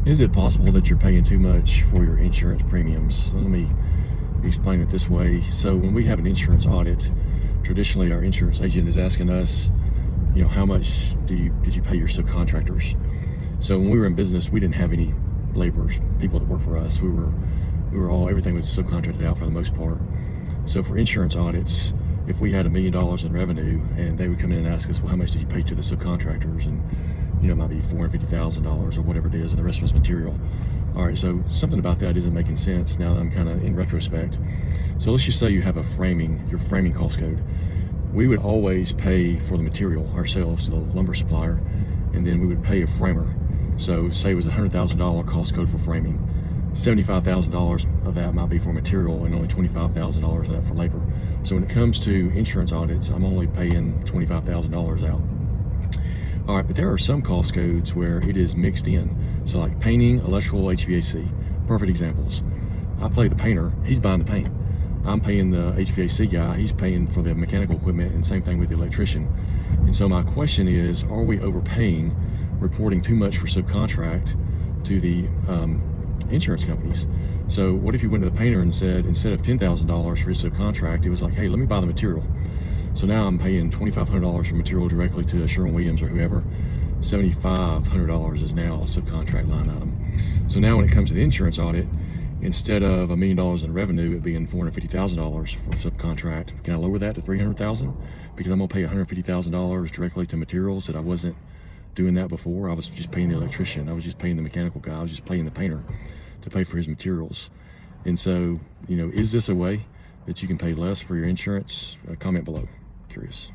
Is it possible that you're paying too much for your insurance premiums? Let me explain it this way. So when we have an insurance audit, traditionally our insurance agent is asking us, how much did you pay your subcontractors? So when we were in business, we didn't have any laborers, people that work for us. Everything was subcontracted out for the most part. So for insurance audits, if we had $1 million in revenue and they would come in and ask us, well, how much did you pay to the subcontractors? And it might be $450,000 or whatever it is, and the rest was material. All right, so something about that isn't making sense now that I'm kind of in retrospect. So let's just say you have your framing cost code. We would always pay for the material ourselves to the lumber supplier, and then we would pay a framer. So say it was a $100,000 cost code for framing. $75,000 of that might be for material and only $25,000 of that for labor. So when it comes to insurance audits, I'm only paying $25,000 out. All right, but there are some cost codes where it is mixed in. So like painting, electrical, HVAC, perfect examples. I play the painter, he's buying the paint. I'm paying the HVAC guy, he's paying for the mechanical equipment, and same thing with the electrician. And so my question is, are we overpaying, reporting too much for subcontract to the insurance companies? So what if you went to the painter and said, instead of $10,000 for his subcontract, it was like, hey, let me buy the material. So now I'm paying $2,500 for material directly to Sherwin-Williams or whoever. $7,500 is now a subcontract line item. So now when it comes to the insurance audit, instead of $1 million in revenue, it being $450,000 for subcontract, can I lower that to $300,000? Because I'm gonna pay $150,000 directly to materials that I wasn't doing that before. I was just paying the electrician, I was just paying the mechanical guy, I was just paying the painter to pay for his materials. And so, is this a way that you can pay less for your insurance? Comment below. Curious.